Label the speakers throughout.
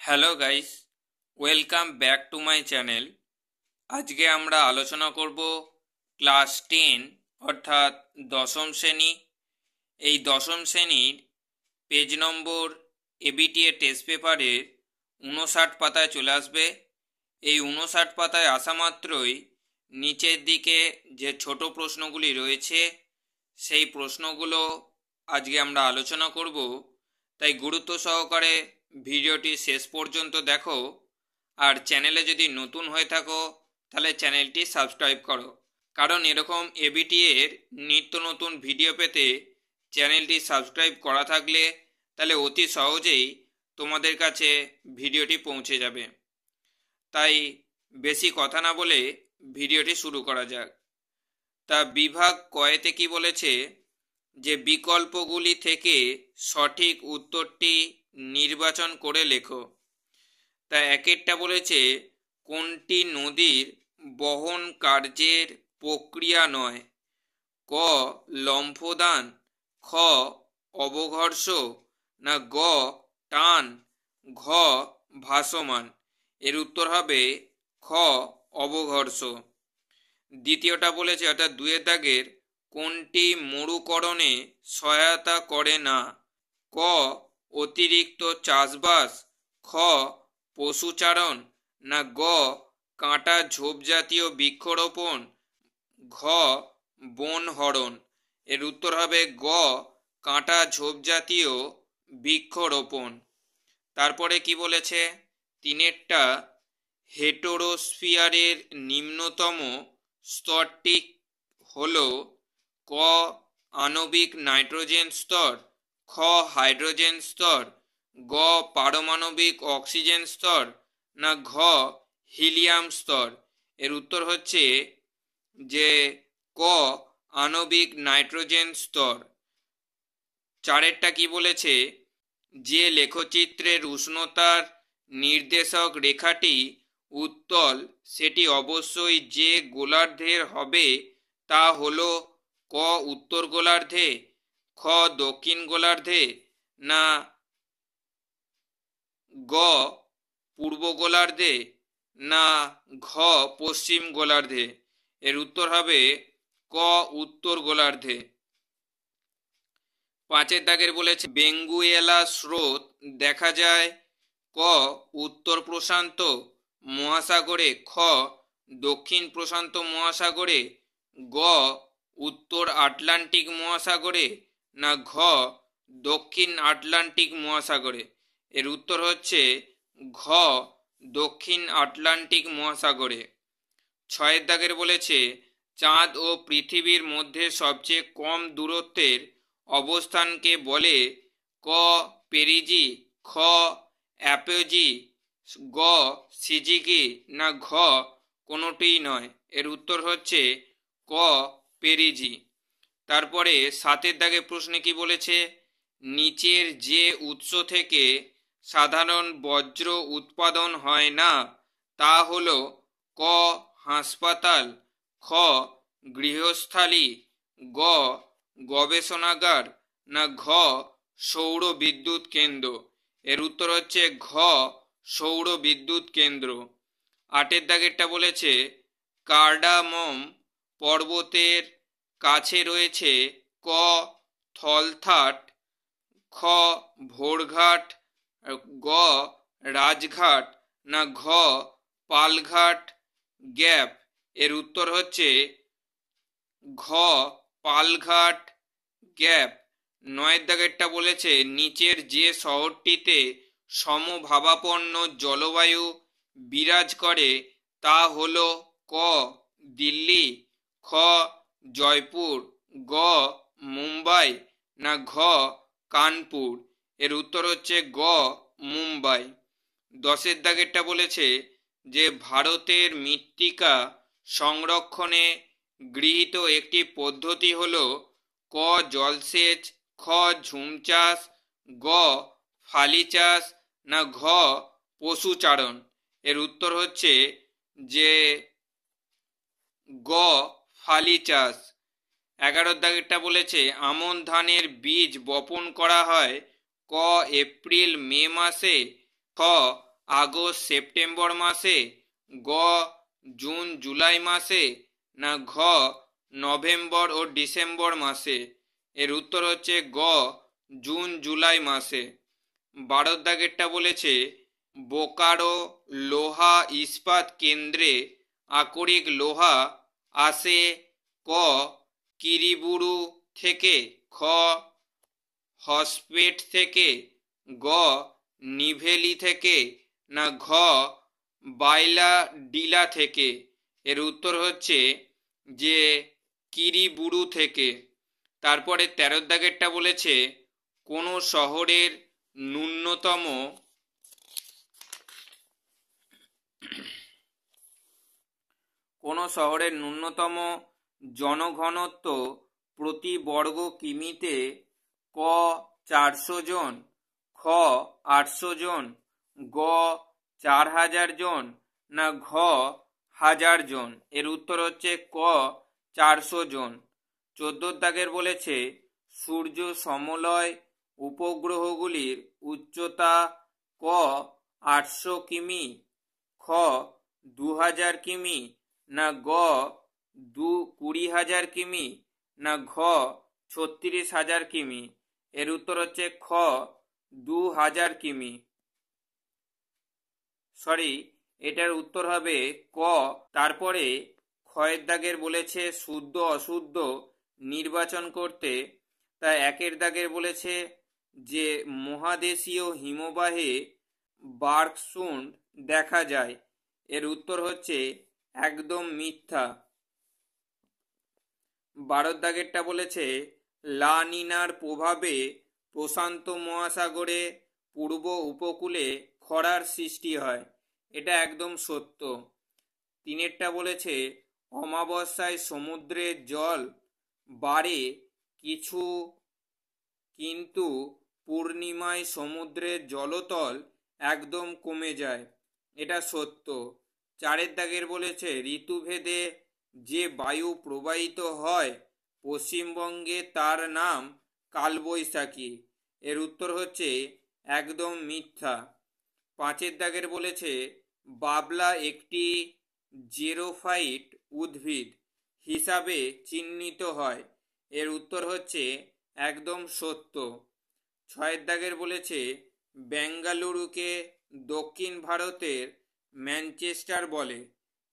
Speaker 1: Hello guys, welcome back to my channel. আজকে আমরা আলোচনা করব ক্লাস 10 অর্থাৎ দশম শ্রেণী। এই দশম শ্রেণীর পেজ নম্বর এবিটিএ টেস্ট পেপারের 59 পাতায় চলে আসবে। এই 59 পাতায় আসা মাত্রই নিচের দিকে যে ছোট প্রশ্নগুলি রয়েছে সেই প্রশ্নগুলো আজকে আমরা আলোচনা করব। তাই গুরুত্ব সহকারে ভিডিওটি শেষ পর্যন্ত দেখো, আর চ্যানেলে যদি নতুন হয়ে থাকো তাহলে চ্যানেলটি সাবস্ক্রাইব করো, কারণ এরকম এবিটি এর নিত্য নতুন ভিডিও পেতে চ্যানেলটি সাবস্ক্রাইব করা থাকলে তাহলে অতি সহজেই তোমাদের কাছে ভিডিওটি পৌঁছে যাবে। তাই বেশি কথা না বলে ভিডিওটি শুরু করা যাক। তা বিভাগ কয়েতে কি বলেছে যে বিকল্পগুলি থেকে সঠিক উত্তরটি নির্বাচন করে লেখো। তা একেরটা বলেছে কোনটি নদীর বহন কার্যের প্রক্রিয়া নয়? ক লম্ফদান, খ অবঘর্ষ, না গ টান, ঘ ভাসমান। এর উত্তর হবে খ অবঘর্ষ। দ্বিতীয়টা বলেছে অর্থাৎ 2 দাগের কোনটি মরুকরণে সহায়তা করে না? ক অতিরিক্ত চাষবাস, খ পশুচারণ, না গ কাঁটা ঝোপ জাতীয় বৃক্ষরোপণ, ঘ বনহরণ। এর উত্তর হবে গ কাঁটা ঝোপ জাতীয় বৃক্ষরোপণ। তারপরে কি বলেছে 3-এরটা হেটেরোস্ফিয়ারের নিম্নতম স্তরটি হলো ক আণবিক নাইট্রোজেন স্তর, খ হাইড্রোজেন স্তর, গ পারমাণবিক অক্সিজেন স্তর, না ঘ হিলিয়াম স্তর। এর উত্তর হচ্ছে যে ক আণবিক নাইট্রোজেন স্তর। 4-এরটা কি বলেছে যে লেখচিত্রের উষ্ণতার নির্দেশক রেখাটি উত্তল সেটি অবশ্যই যে গোলার্ধের হবে তা হলো ক উত্তর গোলার্ধে, খ দক্ষিণ গোলার্ধে, না গ পূর্ব গোলার্ধে, না ঘ পশ্চিম গোলার্ধে। এর উত্তর হবে ক উত্তর গোলার্ধে। 5-এর দাগের বলেছে বেঙ্গুয়েলা স্রোত দেখা যায় ক উত্তর প্রশান্ত মহাসাগরে, খ দক্ষিণ প্রশান্ত মহাসাগরে, গ উত্তর আটলান্টিক মহাসাগরে, না ঘ দক্ষিণ আটলান্টিক মহাসাগরে। এর উত্তর হচ্ছে ঘ দক্ষিণ আটলান্টিক মহাসাগরে। 6-এর দাগের বলেছে চাঁদ ও পৃথিবীর মধ্যে সবচেয়ে কম দূরত্বের অবস্থানকে বলে ক পেরিজি, খ অ্যাপোজি, গ সিজিকি, না ঘ কোনোটিই নয়। এর উত্তর হচ্ছে ক পেরিজি। তারপরে 7-এর দাগে প্রশ্নে কি বলেছে নিচের যে উৎস থেকে সাধারণ বজ্র উৎপাদন হয় না তা হলো ক হাসপাতাল, খ গৃহস্থালী, গ গবেষণাগার, না ঘ সৌর বিদ্যুৎ কেন্দ্র। এর উত্তর হচ্ছে ঘ সৌর বিদ্যুৎ কেন্দ্র। 8-এর দাগেরটা বলেছে কার্ডামম পর্বতের কাছে রয়েছে ক থলথাট, খ ভোরঘাট, গ রাজঘাট, না ঘ পালঘাট গ্যাপ। এর উত্তর হচ্ছে ঘ পালঘাট গ্যাপ। 9-এর দাগেরটা বলেছে নিচের যে শহরটিতে সমভাবাপন্ন জলবায়ু বিরাজ করে তা হলো ক দিল্লি, খ জয়পুর, গ মুম্বাই, না ঘ কানপুর। এর উত্তর হচ্ছে গ মুম্বাই। 10-এর দাগেরটা বলেছে যে ভারতের মৃত্তিকা সংরক্ষণে গৃহীত একটি পদ্ধতি হলো ক জলসেচ, খ ঝুম চাষ, গ ফালি চাষ, না ঘ পশুচারণ। এর উত্তর হচ্ছে যে গ ফালি চাষ। 11-এর দাগেরটা বলেছে আমন ধানের বীজ বপন করা হয় ক এপ্রিল মে মাসে, খ আগস্ট সেপ্টেম্বর মাসে, গ জুন জুলাই মাসে, না ঘ নভেম্বর ও ডিসেম্বর মাসে? এর উত্তর হচ্ছে গ জুন জুলাই মাসে। 12 দাগেরটা বলেছে বোকারো লোহা ইস্পাত কেন্দ্রে আকরিক লোহা আসে ক কিরিবুরু থেকে, খ হসপেট থেকে, গ নিভেলি থেকে, না ঘ বাইলা ডিলা থেকে? এর উত্তর হচ্ছে যে কিরিবুরু থেকে। তারপরে 13 দাগেরটা বলেছে কোনো শহরের ন্যূনতম জনঘনত্ব প্রতি বর্গ কিমিতে ক 400 জন, খ 800 জন, গ 4000 জন, না ঘ 1000 জন? এর উত্তর হচ্ছে ক 400 জন। 14 দাগের বলেছে সূর্য সমলয় উপগ্রহগুলির উচ্চতা ক 800 কিমি, খ 2000 কিমি, না গ 20,000 কিমি, না ঘ 36,000 কিমি? এর উত্তর হচ্ছে খ 2000 কিমি। সরি, এটার উত্তর হবে ক। তারপরে ক্ষয়ের দাগের বলেছে শুদ্ধ অশুদ্ধ নির্বাচন করতে। তা 1 দাগের বলেছে যে মহাদেশীয় হিমবাহে বার্কসুন্ড দেখা যায়। এর উত্তর হচ্ছে একদম মিথ্যা। 12 দাগেরটা বলেছে লা নিনার প্রভাবে প্রশান্ত মহাসাগরে পূর্ব উপকূলে খরার সৃষ্টি হয়। এটা একদম সত্য। 3টা বলেছে অমাবস্যায় সমুদ্রের জল বাড়ে কিছু, কিন্তু পূর্ণিমায় সমুদ্রের জলতল একদম কমে যায়। এটা সত্য। 4 দাগের বলেছে ঋতুভেদে যে বায়ু প্রবাহিত হয় পশ্চিমবঙ্গে তার নাম কালবৈশাখী। এর উত্তর হচ্ছে একদম মিথ্যা। 5 দাগের বলেছে বাবলা একটি জেরোফাইট উদ্ভিদ হিসাবে চিহ্নিত হয়। এর উত্তর হচ্ছে একদম সত্য। 6 দাগের বলেছে বেঙ্গালুরুকে দক্ষিণ ভারতের ম্যানচেস্টার বলে।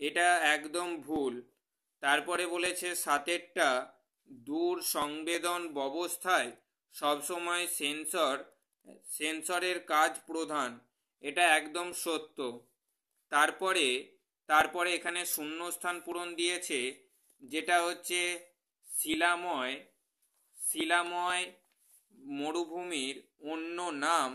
Speaker 1: এটা একদম ভুল। তারপরে বলেছে 7টা দূর সংবেদন ব্যবস্থায় সবসময় সেন্সরের কাজ প্রধান। এটা একদম সত্য। তারপরে এখানে শূন্যস্থান পূরণ দিয়েছে, যেটা হচ্ছে শিলাময় মরুভূমির অন্য নাম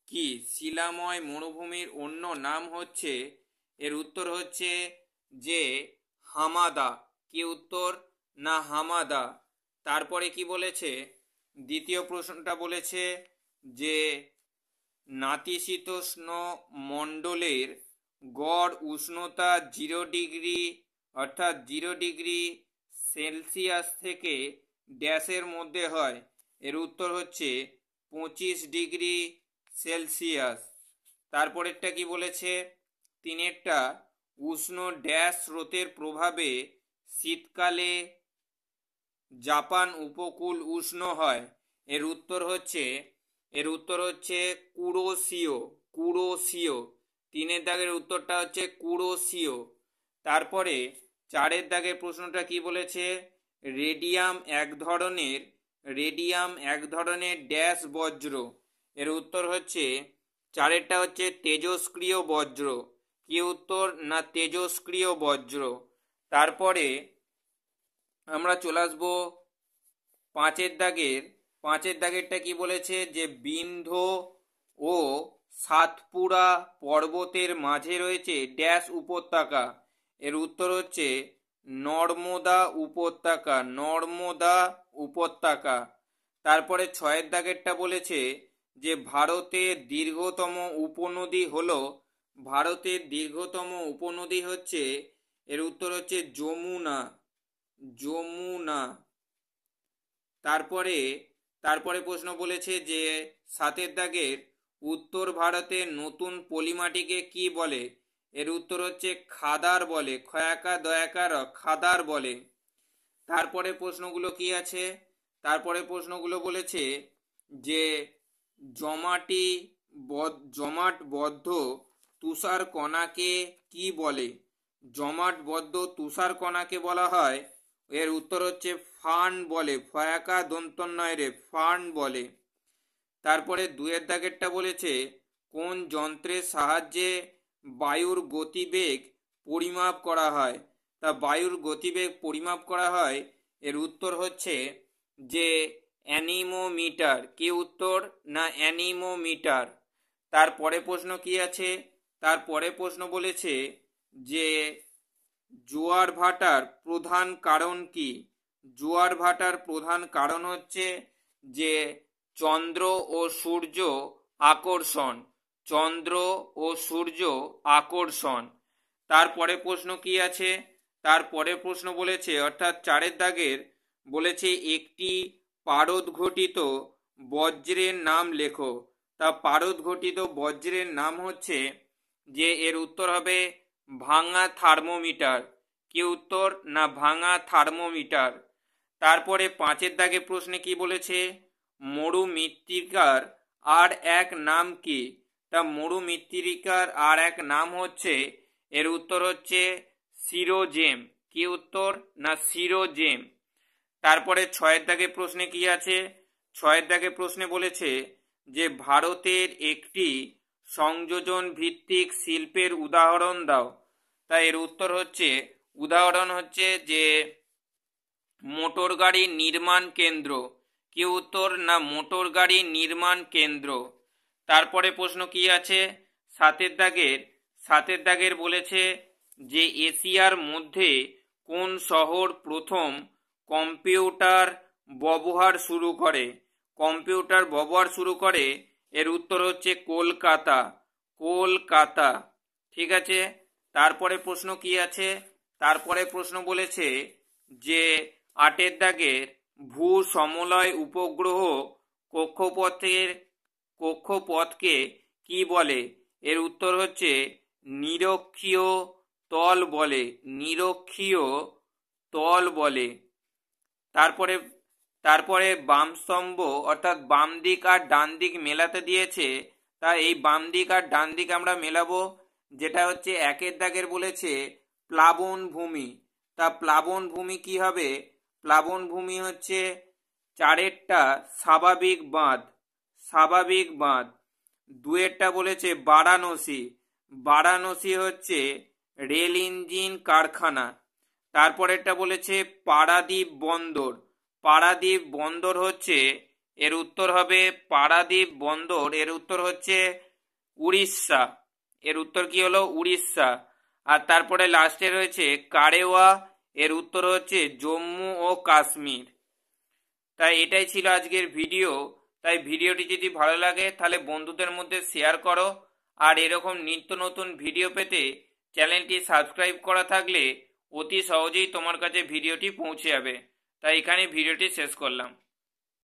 Speaker 1: কি? শিলাময় মরুভূমির অন্য নাম হচ্ছে, এর উত্তর হচ্ছে যে হামাদা। কি উত্তর? না হামাদা। তারপরে কি বলেছে? দ্বিতীয় প্রশ্নটা বলেছে যে নাতিশীতোষ্ণ মণ্ডলের গড় উষ্ণতা 0 ডিগ্রি অর্থাৎ 0 ডিগ্রি সেলসিয়াস থেকে ড্যাশের মধ্যে হয়। এর উত্তর হচ্ছে 25 ডিগ্রি সেলসিয়াস। তারপরেরটা কি বলেছে? 3টা উষ্ণ ড্যাশ স্রোতের প্রভাবে শীতকালে জাপান উপকূল উষ্ণ হয়। এর উত্তর হচ্ছে কুরোশিও। 3 দাগের উত্তরটা হচ্ছে কুরোশিও। তারপরে 4 দাগের প্রশ্নটা কি বলেছে? রেডিয়াম এক ধরনের ড্যাশ বজ্র। এর উত্তর হচ্ছে 4টা হচ্ছে তেজস্ক্রিয় বজ্র। কি উত্তর? না তেজস্ক্রিয় বজ্র। তারপরে আমরা চলে আসবো 5 দাগেরটা কি বলেছে? যে বিন্ধ্য ও সাতপুরা পর্বতের মাঝে রয়েছে ড্যাশ উপত্যকা। এর উত্তর হচ্ছে নর্মদা উপত্যকা। তারপরে 6 দাগেরটা বলেছে যে ভারতের দীর্ঘতম উপনদী হচ্ছে, এর উত্তর হচ্ছে যমুনা। তারপরে প্রশ্ন বলেছে যে 7 দাগের উত্তর ভারতের নতুন পলিমাটিকে কি বলে? এর উত্তর হচ্ছে খাদার বলে, খয়াকা দয়াকার খাদার বলে। তারপরে প্রশ্নগুলো কি আছে? তারপরে প্রশ্নগুলো বলেছে যে জমাটবদ্ধ তুষার কণাকে কি বলে? জমাটবদ্ধ তুষার কণাকে বলা হয়, এর উত্তর হচ্ছে ফার্ন বলে, ফয়াকা দন্তন্বয় রে, ফার্ন বলে। তারপরে দুয়ের দাগেরটা বলেছে কোন যন্ত্রের সাহায্যে বায়ুর গতিবেগ পরিমাপ করা হয়? তা বায়ুর গতিবেগ পরিমাপ করা হয়, এর উত্তর হচ্ছে যে অ্যানিমোমিটার। কি উত্তর? না অ্যানিমোমিটার। তারপরে প্রশ্ন কি আছে? তারপরে প্রশ্ন বলেছে যে জোয়ার ভাটার প্রধান কারণ কি? জোয়ার ভাটার প্রধান কারণ হচ্ছে যে চন্দ্র ও সূর্য আকর্ষণ, চন্দ্র ও সূর্য আকর্ষণ। তারপরে প্রশ্ন কি আছে? তারপরে প্রশ্ন বলেছে অর্থাৎ চারের দাগের বলেছে একটি পারদ ঘটিত বজ্রের নাম লেখো। তা পারদ ঘটিত বজ্রের নাম হচ্ছে যে এর উত্তর হবে ভাঙা থার্মোমিটার। কি উত্তর? না ভাঙা থার্মোমিটার। তারপরে পাঁচের দাগে প্রশ্নে কি বলেছে? মরু মৃত্তিকার আর এক নাম কি? তা মরু মৃত্তিকার আর এক নাম হচ্ছে, এর উত্তর হচ্ছে সিরোজেম। কি উত্তর? না সিরোজেম। তারপরে ছয়ের দাগে প্রশ্নে কি আছে? ছয়ের দাগে প্রশ্নে বলেছে যে ভারতের একটি সংযোজন ভিত্তিক শিল্পের উদাহরণ দাও। তা এর উত্তর হচ্ছে, উদাহরণ হচ্ছে যে মোটর গাড়ি নির্মাণ কেন্দ্র। কি উত্তর? না মোটর গাড়ি নির্মাণ কেন্দ্র। তারপরে প্রশ্ন কি আছে? সাতের দাগের বলেছে যে এশিয়ার মধ্যে কোন শহর প্রথম কম্পিউটার ব্যবহার শুরু করে? কম্পিউটার ব্যবহার শুরু করে, এর উত্তর হচ্ছে কলকাতা, কলকাতা। ঠিক আছে। তারপরে প্রশ্ন কি আছে? তারপরে প্রশ্ন বলেছে যে আটের দাগের ভূ সমলয় উপগ্রহ কক্ষপথকে কি বলে? এর উত্তর হচ্ছে নিরক্ষীয় তল বলে, নিরক্ষীয় তল বলে। তারপরে তারপরে বাম স্তম্ভ অর্থাৎ বাম দিক আর ডান দিক মেলাতে দিয়েছে। তা এই বাম দিক আর ডান দিক আমরা মেলাবো। যেটা হচ্ছে একের দাগের বলেছে প্লাবন ভূমি। তা প্লাবন ভূমি কি হবে? প্লাবন ভূমি হচ্ছে চারেরটা স্বাভাবিক বাঁধ, স্বাভাবিক বাঁধ। দুয়েরটা বলেছে বারাণসী, বারাণসী হচ্ছে রেল ইঞ্জিন কারখানা। তারপরেরটা বলেছে পারাদ্বীপ বন্দর, পারাদ্বীপ বন্দর হচ্ছে, এর উত্তর হবে পারাদ্বীপ বন্দর, এর উত্তর হচ্ছে উড়িষ্যা। এর উত্তর কি হলো? উড়িষ্যা। আর তারপরে লাস্টে রয়েছে কারেওয়া, এর উত্তর হচ্ছে জম্মু ও কাশ্মীর। তাই এটাই ছিল আজকের ভিডিও। তাই ভিডিওটি যদি ভালো লাগে তাহলে বন্ধুদের মধ্যে শেয়ার করো। আর এরকম নিত্য নতুন ভিডিও পেতে চ্যানেলটি সাবস্ক্রাইব করা থাকলে অতি সহজেই তোমার কাছে ভিডিওটি পৌঁছে যাবে। তাই এখানে ভিডিওটি শেষ করলাম।